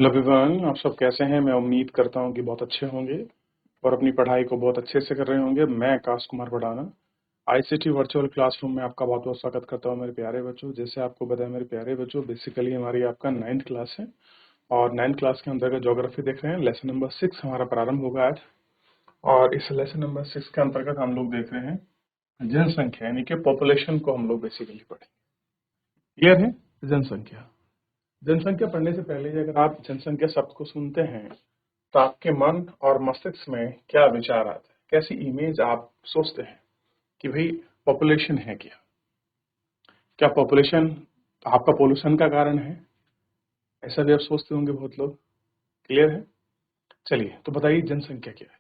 Hello everyone, आप सब कैसे हैं। मैं उम्मीद करता हूं कि बहुत अच्छे होंगे और अपनी पढ़ाई को बहुत अच्छे से कर रहे होंगे। मैं आकाश कुमार पढ़ाना आईसीटी वर्चुअल क्लासरूम में आपका बहुत बहुत स्वागत करता हूं मेरे प्यारे बच्चों। जैसे आपको बताया मेरे प्यारे बच्चों, बेसिकली हमारी आपका 9th क्लास है और 9th क्लास के अंतर्गत ज्योग्राफी देख रहे हैं। लेसन नंबर 6 हमारा प्रारंभ होगा आज और इस लेसन नंबर 6 के अंतर्गत हम लोग देख रहे हैं जनसंख्या, यानी कि पॉपुलेशन को हम लोग बेसिकली पढ़ेंगे। क्लियर है? जनसंख्या जनसंख्या पढ़ने से पहले अगर आप जनसंख्या शब्द को सुनते हैं तो आपके मन और मस्तिष्क में क्या विचार आता है, कैसी इमेज आप सोचते हैं कि भाई पॉपुलेशन है क्या? क्या पॉपुलेशन आपका पोल्यूशन का कारण है? ऐसा भी आप सोचते होंगे बहुत लोग। क्लियर है? चलिए तो बताइए जनसंख्या क्या है।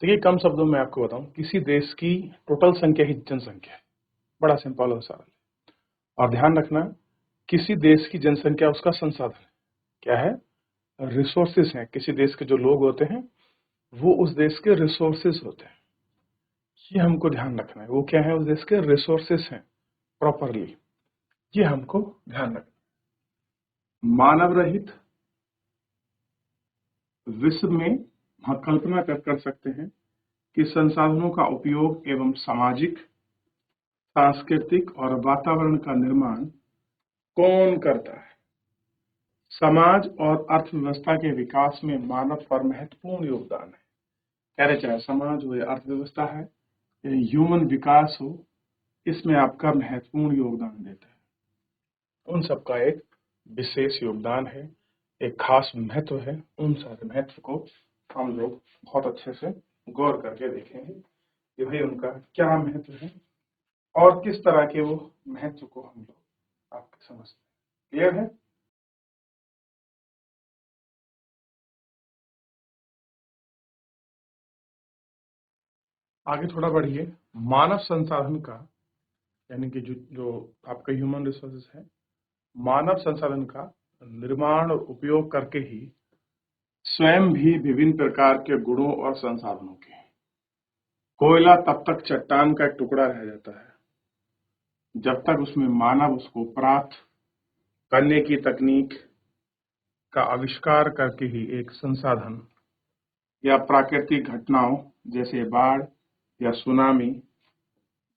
देखिए, कम शब्दों में आपको बताऊं, किसी देश की टोटल संख्या ही जनसंख्या है। बड़ा सिंपल और सरल है। और ध्यान रखना, किसी देश की जनसंख्या उसका संसाधन है। क्या है? रिसोर्सेस हैं। किसी देश के जो लोग होते हैं वो उस देश के रिसोर्सेस होते हैं। ये हमको ध्यान रखना है। वो क्या है? उस देश के रिसोर्सेस हैं प्रॉपरली। ये हमको ध्यान रखना। मानव रहित विश्व में हम कल्पना कर सकते हैं कि संसाधनों का उपयोग एवं सामाजिक, सांस्कृतिक और वातावरण का निर्माण कौन करता है? समाज और अर्थव्यवस्था के विकास में मानव पर महत्वपूर्ण योगदान है। कह रहे चाहे समाज हो या अर्थव्यवस्था है या ह्यूमन विकास हो, इसमें आपका महत्वपूर्ण योगदान देता है। उन सबका एक विशेष योगदान है, एक खास महत्व है। उन सारे महत्व को हम लोग बहुत अच्छे से गौर करके देखेंगे कि भाई उनका क्या महत्व है और किस तरह के वो महत्व को हम लोग आपके समझते हैं। क्लियर है? आगे थोड़ा बढ़िए। मानव संसाधन का, यानी कि जो जो आपका ह्यूमन रिसोर्सेस है, मानव संसाधन का निर्माण और उपयोग करके ही स्वयं भी विभिन्न प्रकार के गुणों और संसाधनों के। कोयला तब तक चट्टान का एक टुकड़ा रह जाता है जब तक उसमें मानव उसको प्राप्त करने की तकनीक का आविष्कार करके ही एक संसाधन या प्राकृतिक घटनाओं जैसे बाढ़ या सुनामी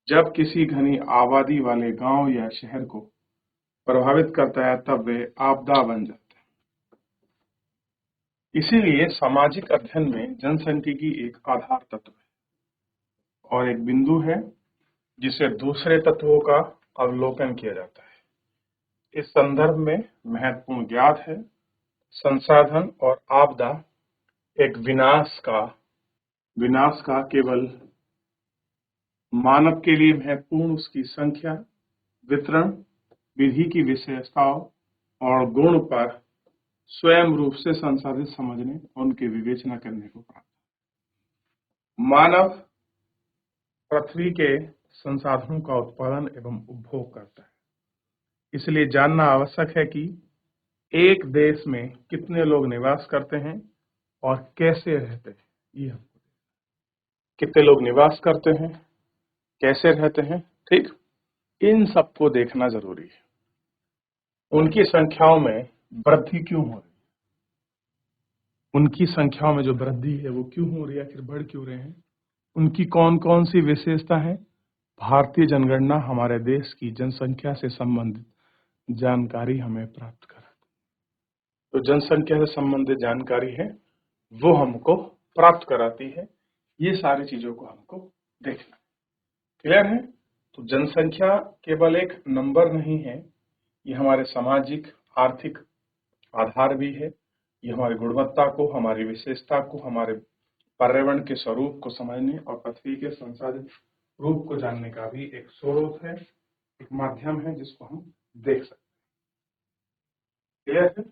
जब किसी घनी आबादी वाले गांव या शहर को प्रभावित करता है, तब वे आपदा बन जाते हैं। इसीलिए सामाजिक अध्ययन में जनसांख्यिकी एक आधार तत्व है और एक बिंदु है जिसे दूसरे तत्वों का अवलोकन किया जाता है। इस संदर्भ में महत्वपूर्ण ज्ञात है, संसाधन और आपदा एक विनाश का केवल मानव के लिए महत्वपूर्ण उसकी संख्या, वितरण, विधि की विशेषताओं और गुण पर स्वयं रूप से संसाधित समझने, उनकी विवेचना करने को प्राप्त। मानव पृथ्वी के संसाधनों का उत्पादन एवं उपभोग करता है। इसलिए जानना आवश्यक है कि एक देश में कितने लोग निवास करते हैं और कैसे रहते हैं। ये हमको कितने लोग निवास करते हैं, कैसे रहते हैं, ठीक, इन सबको देखना जरूरी है। उनकी संख्याओं में वृद्धि क्यों हो रही है, उनकी संख्याओं में जो वृद्धि है वो क्यों हो रही है, आखिर बढ़ क्यों रहे हैं, उनकी कौन कौन सी विशेषता है। भारतीय जनगणना हमारे देश की जनसंख्या से संबंधित जानकारी हमें प्राप्त कराती है। तो जनसंख्या से संबंधित जानकारी है वो हमको प्राप्त कराती है। ये सारी चीजों को हमको देखना। क्लियर है? तो जनसंख्या केवल एक नंबर नहीं है, ये हमारे सामाजिक आर्थिक आधार भी है। ये हमारी गुणवत्ता को, हमारी विशेषता को, हमारे पर्यावरण के स्वरूप को समझने और पृथ्वी के संसाधित रूप को जानने का भी एक स्रोत है, एक माध्यम है जिसको हम देख सकते हैं। क्लियर है?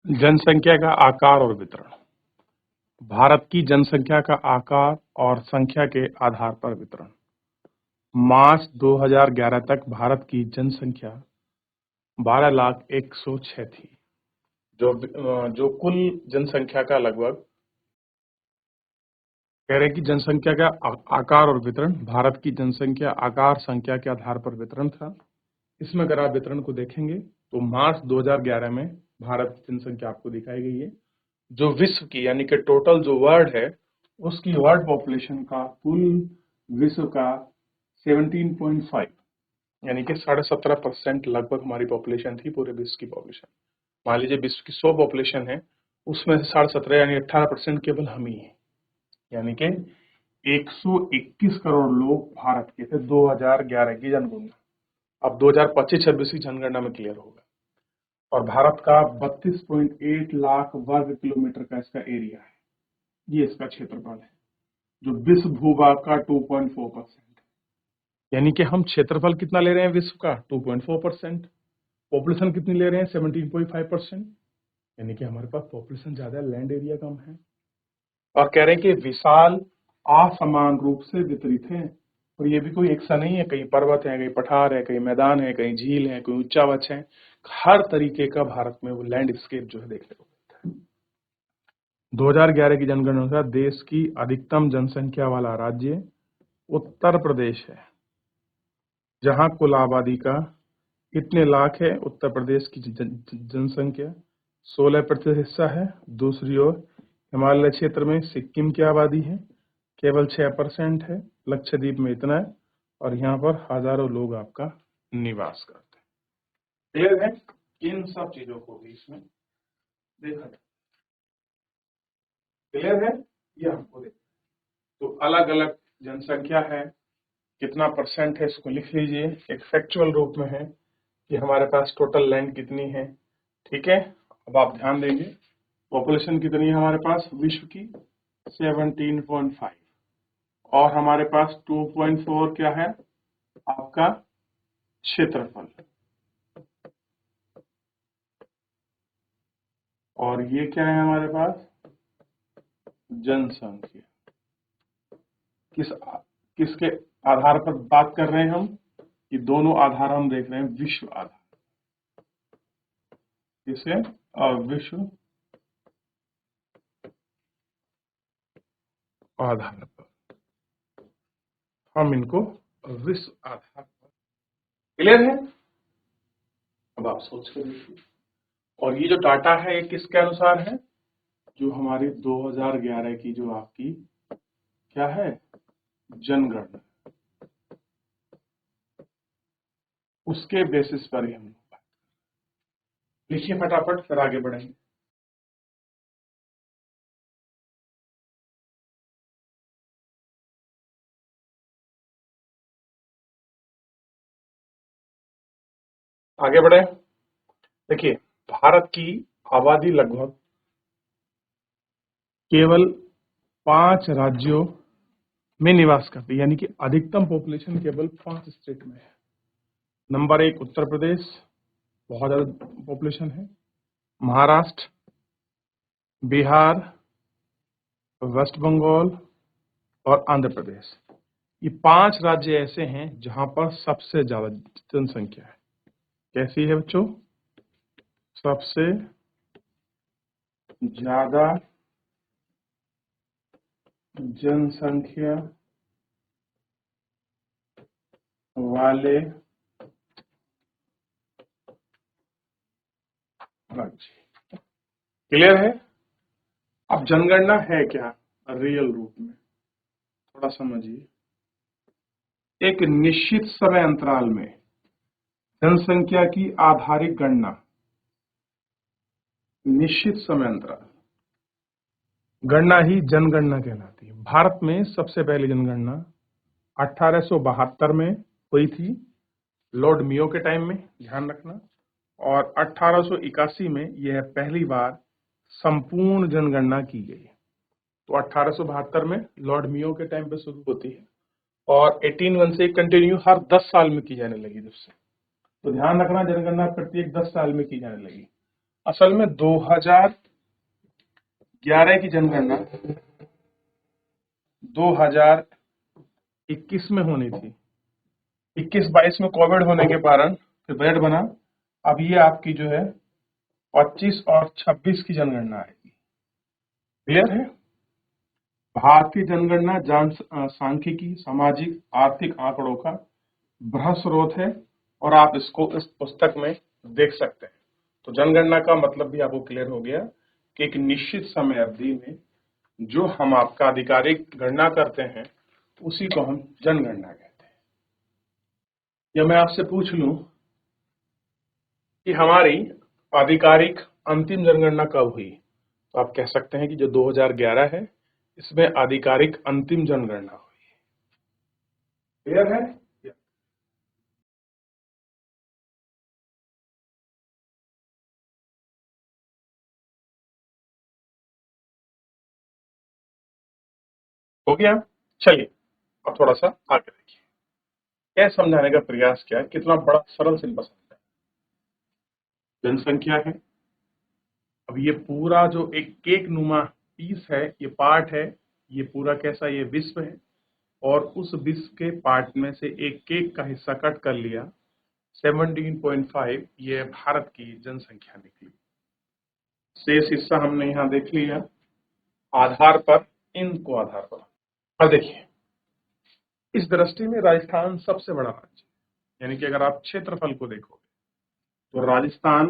जनसंख्या का आकार और वितरण। भारत की जनसंख्या का आकार और संख्या के आधार पर वितरण। मार्च 2011 तक भारत की जनसंख्या 12,01,06 थी, जो कुल जनसंख्या का लगभग, कह रहे हैं कि जनसंख्या का आकार और वितरण, भारत की जनसंख्या आकार संख्या के आधार पर वितरण था। इसमें अगर आप वितरण को देखेंगे तो मार्च 2011 में भारत की जनसंख्या आपको दिखाई गई है। जो विश्व की यानी कि टोटल जो वर्ल्ड है उसकी वर्ल्ड पॉपुलेशन का कुल विश्व का 17.5 यानी कि 17.5% लगभग हमारी पॉपुलेशन थी, पूरे विश्व की पॉपुलेशन। मान लीजिए विश्व की 100 पॉपुलेशन है, उसमें से 17.5 यानी 18% केवल हम ही हैं, यानी कि 121 करोड़ लोग भारत के थे 2011 की जनगणना। अब 2025-26 की जनगणना में क्लियर होगा। और भारत का 32.8 लाख वर्ग किलोमीटर का इसका एरिया है, ये इसका क्षेत्रफल है, जो विश्व भूभाग का 2.4% है। यानी कि हम क्षेत्रफल कितना ले रहे हैं विश्व का 2.4%, पॉपुलेशन कितनी ले रहे हैं 17.5%, यानी कि हमारे पास पॉपुलेशन ज्यादा है, लैंड एरिया कम है। और कह रहे हैं कि विशाल असमान रूप से वितरित है, और ये भी कोई एक सा नहीं है, कहीं पर्वत है, कहीं पठार है, कहीं मैदान है, कहीं झील है, कहीं उच्चावच है। हर तरीके का भारत में वो लैंडस्केप जो है देखने को मिलता है। 2011 की जनगणना अनुसार देश की अधिकतम जनसंख्या वाला राज्य उत्तर प्रदेश है, जहां कुल आबादी का कितने लाख है। उत्तर प्रदेश की जनसंख्या 16% हिस्सा है। दूसरी ओर हिमालय क्षेत्र में सिक्किम की आबादी है केवल 6% है, लक्षद्वीप में इतना है, और यहाँ पर हजारों लोग आपका निवास करते हैं। क्लियर है? इन सब चीजों को भी इसमें देखा जाए। क्लियर है? ये हमको देख तो अलग अलग जनसंख्या है, कितना परसेंट है इसको लिख लीजिए, एक फैक्चुअल रूप में है कि हमारे पास टोटल लैंड कितनी है। ठीक है, अब आप ध्यान देंगे पॉपुलेशन कितनी है हमारे पास विश्व की 17.5, और हमारे पास 2.4 क्या है आपका क्षेत्रफल, और ये क्या है हमारे पास जनसंख्या। किसके आधार पर बात कर रहे हैं हम, कि दोनों आधार हम देख रहे हैं, विश्व आधार, किसे विश्व आधार पर, हम इनको विश्व आधार पर। क्लियर है? अब आप सोच कर देखिए, और ये जो डाटा है ये किसके अनुसार है, जो हमारी 2011 की जो आपकी क्या है जनगणना, उसके बेसिस पर ही हम लोग लिखिए फटाफट, फिर आगे बढ़ेंगे। आगे बढ़े। देखिए भारत की आबादी लगभग केवल 5 राज्यों में निवास करती है, यानी कि अधिकतम पॉपुलेशन केवल 5 स्टेट में है। नंबर 1 उत्तर प्रदेश, बहुत ज्यादा पॉपुलेशन है। महाराष्ट्र, बिहार, वेस्ट बंगाल और आंध्र प्रदेश, ये 5 राज्य ऐसे हैं जहां पर सबसे ज्यादा जनसंख्या है। कैसी है बच्चों? सबसे ज्यादा जनसंख्या वाले राज्य। क्लियर है? अब जनगणना है क्या रियल रूप में, थोड़ा समझिए। एक निश्चित समय अंतराल में जनसंख्या की आधारित गणना, निश्चित समय अंतराल गणना ही जनगणना कहलाती है। भारत में सबसे पहली जनगणना 1872 में हुई थी, लॉर्ड मियो के टाइम में, ध्यान रखना। और 1881 में यह पहली बार संपूर्ण जनगणना की गई। तो 1872 में लॉर्ड मियो के टाइम पे शुरू होती है, और 1801 से कंटिन्यू हर 10 साल में की जाने लगी उससे। तो ध्यान रखना जनगणना प्रत्येक 10 साल में की जाने लगी। असल में 2011 की जनगणना 2021 में होनी थी, 21-22 में कोविड होने के कारण फिर बजट बना। अब ये आपकी जो है 25 और 26 की जनगणना आएगी। क्लियर है? भारतीय जनगणना सांख्यिकी, सामाजिक, आर्थिक आंकड़ों का बृहद स्रोत है, और आप इसको इस पुस्तक में देख सकते हैं। तो जनगणना का मतलब भी आपको क्लियर हो गया कि एक निश्चित समय अवधि में जो हम आपका आधिकारिक गणना करते हैं उसी को हम जनगणना कहते हैं। या मैं आपसे पूछ लूं कि हमारी आधिकारिक अंतिम जनगणना कब हुई, तो आप कह सकते हैं कि जो 2011 है इसमें आधिकारिक अंतिम जनगणना हुई। क्लियर है? हो गया। चलिए अब थोड़ा सा आगे देखिए, क्या समझाने का प्रयास किया है, कितना बड़ा सरल सिंपल है। जनसंख्या है, अब ये पूरा जो एक केक नुमा पीस है, ये पार्ट है, ये पूरा कैसा, ये विश्व है, और उस विश्व के पार्ट में से एक केक का हिस्सा कट कर लिया, 17.5 ये भारत की जनसंख्या निकली। शेष हिस्सा हमने यहाँ देख लिया आधार पर, इनको आधार पर। अब देखिए इस दृष्टि में राजस्थान सबसे बड़ा राज्य, यानी कि अगर आप क्षेत्रफल को देखोगे तो राजस्थान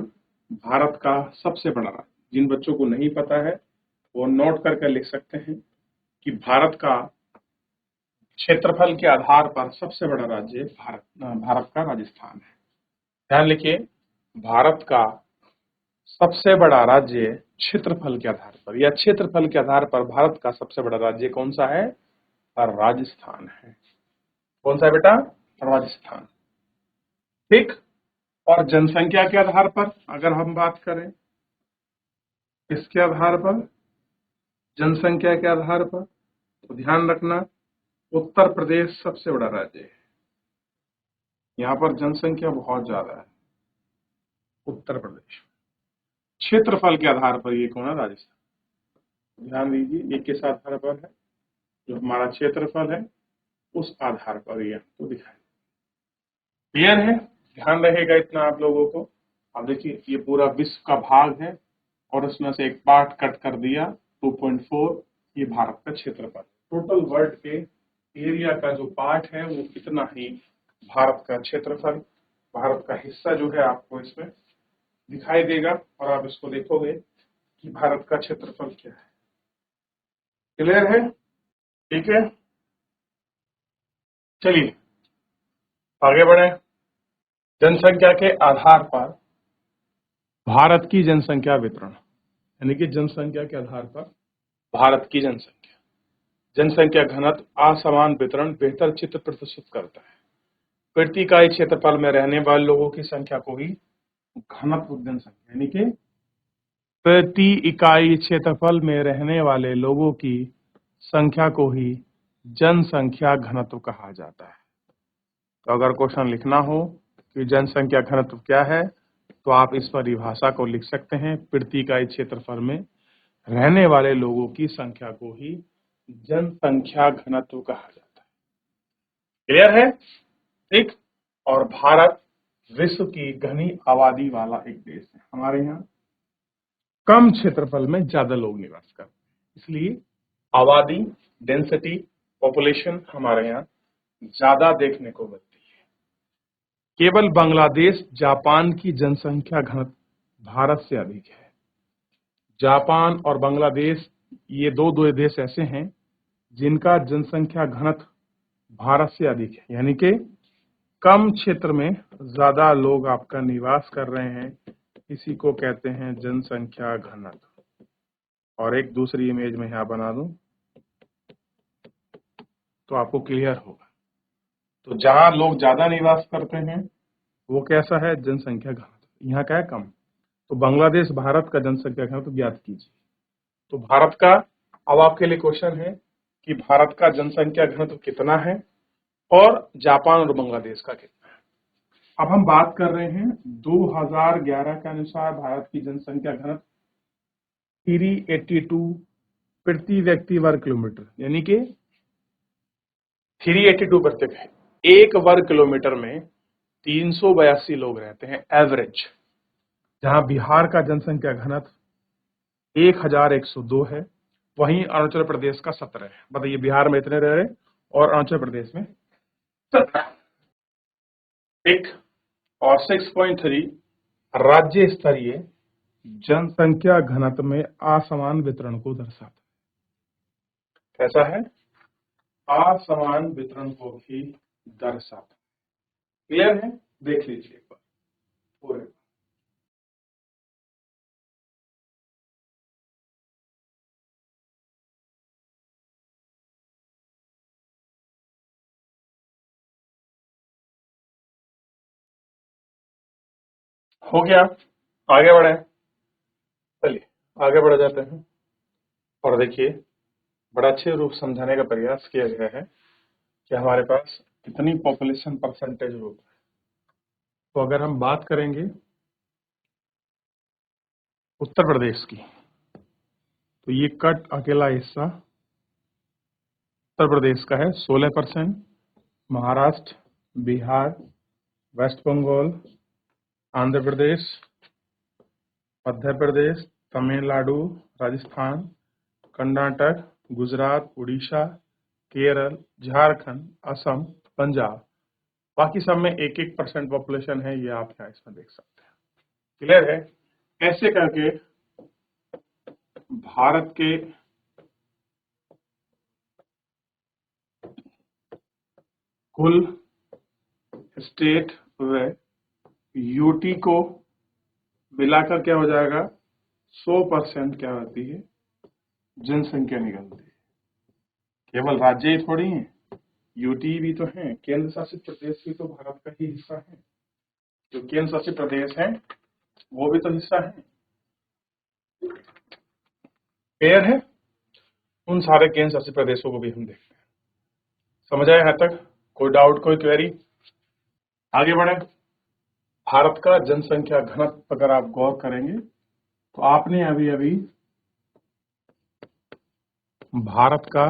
भारत का सबसे बड़ा राज्य। जिन बच्चों को नहीं पता है वो नोट करके लिख सकते हैं कि भारत का क्षेत्रफल के आधार पर सबसे बड़ा राज्य भारत का राजस्थान है। ध्यान लिखिए, भारत का सबसे बड़ा राज्य क्षेत्रफल के आधार पर, या क्षेत्रफल के आधार पर भारत का सबसे बड़ा राज्य कौन सा है? राजस्थान है। कौन सा है बेटा? राजस्थान। ठीक। और जनसंख्या के आधार पर अगर हम बात करें, किसके आधार पर? जनसंख्या के आधार पर, तो ध्यान रखना उत्तर प्रदेश सबसे बड़ा राज्य है। यहाँ पर जनसंख्या बहुत ज्यादा है, उत्तर प्रदेश। क्षेत्रफल के आधार पर ये कौन है? राजस्थान। ध्यान दीजिए ये किस आधार पर है? जो हमारा क्षेत्रफल है उस आधार पर ये आपको दिखाई। क्लियर है? ध्यान रहेगा इतना आप लोगों को। अब देखिए ये पूरा विश्व का भाग है और उसमें से एक पार्ट कट कर दिया 2.4, ये भारत का क्षेत्रफल। टोटल वर्ल्ड के एरिया का जो पार्ट है वो इतना ही भारत का क्षेत्रफल, भारत का हिस्सा जो है आपको इसमें दिखाई देगा, और आप इसको देखोगे कि भारत का क्षेत्रफल क्या है। क्लियर है? ठीक है, चलिए आगे बढ़े। जनसंख्या के आधार पर भारत की जनसंख्या वितरण, यानी कि जनसंख्या के आधार पर भारत की जनसंख्या, जनसंख्या घनत्व, असमान वितरण बेहतर चित्र प्रदर्शित करता है। प्रति इकाई क्षेत्रफल में रहने वाले लोगों की संख्या को ही घनत्व जनसंख्या, यानी कि प्रति इकाई क्षेत्रफल में रहने वाले लोगों की संख्या को ही जनसंख्या घनत्व कहा जाता है। तो अगर क्वेश्चन लिखना हो कि जनसंख्या घनत्व क्या है, तो आप इस परिभाषा को लिख सकते हैं, प्रति इकाई क्षेत्रफल में रहने वाले लोगों की संख्या को ही जनसंख्या घनत्व कहा जाता है। क्लियर है? ठीक। और भारत विश्व की घनी आबादी वाला एक देश है। हमारे यहाँ कम क्षेत्रफल में ज्यादा लोग निवास करते हैं, इसलिए आबादी, डेंसिटी, पॉपुलेशन हमारे यहाँ ज्यादा देखने को मिलती है। केवल बांग्लादेश, जापान की जनसंख्या घनत्व भारत से अधिक है। जापान और बांग्लादेश ये दो देश ऐसे हैं जिनका जनसंख्या घनत्व भारत से अधिक है, यानी कि कम क्षेत्र में ज्यादा लोग आपका निवास कर रहे हैं, इसी को कहते हैं जनसंख्या घनत्व। और एक दूसरी इमेज में यहां बना दूं तो आपको क्लियर होगा। तो जहां लोग ज्यादा निवास करते हैं वो कैसा है? जनसंख्या घनत्व। यहाँ का है कम। तो बांग्लादेश भारत का जनसंख्या घनत्व ज्ञात कीजिए। तो भारत का, अब आपके लिए क्वेश्चन है कि भारत का जनसंख्या घनत्व कितना है और जापान और बांग्लादेश का कितना है। अब हम बात कर रहे हैं 2011 के अनुसार भारत की जनसंख्या घनत्व 382 प्रति व्यक्ति वर्ग किलोमीटर, यानी कि 382 प्रत्येक है। एक वर्ग किलोमीटर में 382 लोग रहते हैं एवरेज। जहां बिहार का जनसंख्या घनत्व 1102 है, वहीं अरुणाचल प्रदेश का 17 है। बताइए बिहार में इतने रह रहे और अरुणाचल प्रदेश में 17। एक और 6.3 राज्य स्तरीय जनसंख्या घनत्व में असमान वितरण को दर्शाता है। कैसा है? असमान वितरण को भी दर्शाता है। क्लियर है? देख लीजिए एक बार पूरे। हो गया? आगे बढ़े? चलिए आगे बढ़ जाते हैं और देखिए बड़ा अच्छे रूप समझाने का प्रयास किया गया है कि हमारे पास कितनी पॉपुलेशन परसेंटेज ग्रुप है। तो अगर हम बात करेंगे उत्तर प्रदेश की, तो ये कट अकेला हिस्सा उत्तर प्रदेश का है 16%, महाराष्ट्र, बिहार, वेस्ट बंगाल, आंध्र प्रदेश, मध्य प्रदेश, तमिलनाडु, राजस्थान, कर्नाटक, गुजरात, उड़ीसा, केरल, झारखंड, असम, पंजाब, बाकी सब में 1-1% पॉपुलेशन है। ये आप यहाँ इसमें देख सकते हैं। क्लियर है? ऐसे करके भारत के कुल स्टेट व यूटी को मिलाकर क्या हो जाएगा? 100% क्या होती है? जनसंख्या निकलती है। केवल राज्य ही थोड़ी है, यूटी भी तो है, केंद्र शासित प्रदेश भी तो भारत का ही हिस्सा है। जो केंद्र शासित प्रदेश है वो भी तो हिस्सा है। क्लियर है? उन सारे केंद्र शासित प्रदेशों को भी हम देखते हैं। समझ आए यहाँ तक? कोई डाउट, कोई क्वेरी? आगे बढ़े। भारत का जनसंख्या घनत्व अगर आप गौर करेंगे तो आपने अभी अभी भारत का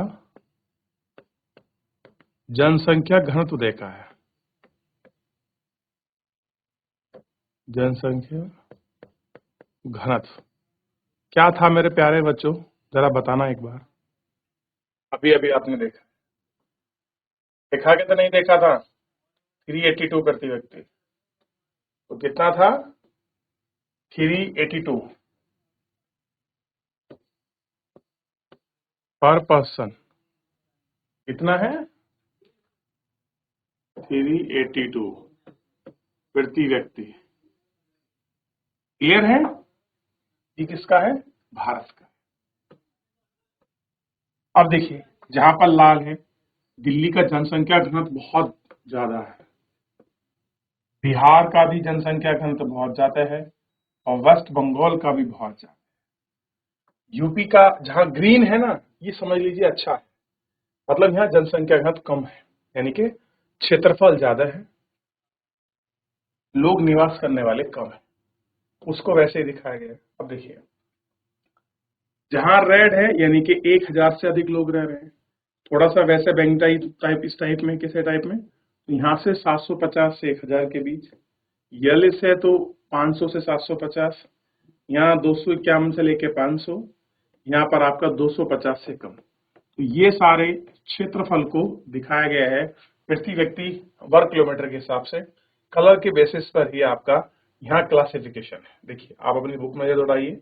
जनसंख्या घनत्व देखा है। जनसंख्या घनत्व क्या था मेरे प्यारे बच्चों? जरा बताना एक बार। अभी अभी आपने देखा, देखा कि तो नहीं देखा था? 382 प्रति व्यक्ति। तो कितना था? 382 पर पर्सन। कितना है? 382 प्रति व्यक्ति। क्लियर है? ये किसका है? भारत का। अब देखिए जहां पर लाल है, दिल्ली का जनसंख्या घनत्व बहुत ज्यादा है, बिहार का भी जनसंख्या घनत्व बहुत ज्यादा है और वेस्ट बंगाल का भी बहुत ज्यादा है। यूपी का जहां ग्रीन है ना, ये समझ लीजिए अच्छा है, मतलब यहाँ जनसंख्या घनत्व कम है, यानी कि क्षेत्रफल ज्यादा है, लोग निवास करने वाले कम है, उसको वैसे ही दिखाया गया है। अब देखिए जहां रेड है यानी कि 1000 से अधिक लोग रह रहे हैं, थोड़ा सा वैसे बैंक टाइप इस टाइप में, किसी टाइप में, तो यहाँ से 750 से 1000 के बीच, येलो से तो 500 से 750, यहाँ 251 से लेके 500, यहाँ पर आपका 250 से कम। तो ये सारे क्षेत्रफल को दिखाया गया है प्रति व्यक्ति वर्ग किलोमीटर के हिसाब से, कलर के बेसिस पर ही आपका यहाँ क्लासिफिकेशन है। देखिए आप अपनी बुक में ये दौड़ाइए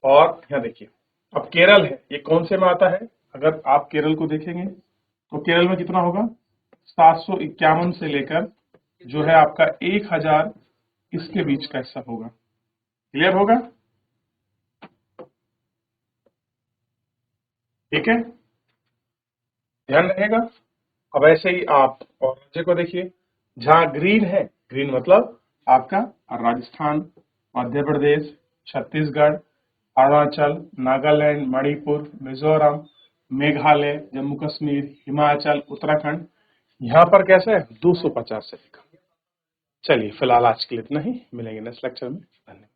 और यहाँ देखिए। अब केरल है, ये कौन से में आता है? अगर आप केरल को देखेंगे तो केरल में कितना होगा? 751 से लेकर जो है आपका 1000, इसके बीच का हिस्सा होगा। क्लियर होगा? ठीक है, ध्यान रहेगा। अब ऐसे ही आप और राज्य को देखिए, जहां ग्रीन है, ग्रीन मतलब आपका राजस्थान, मध्य प्रदेश, छत्तीसगढ़, अरुणाचल, नागालैंड, मणिपुर, मिजोरम, मेघालय, जम्मू कश्मीर, हिमाचल, उत्तराखंड, यहाँ पर कैसे है? 250 से कम। चलिए फिलहाल आज के लिए इतना ही, मिलेंगे नेक्स्ट लेक्चर में। धन्यवाद।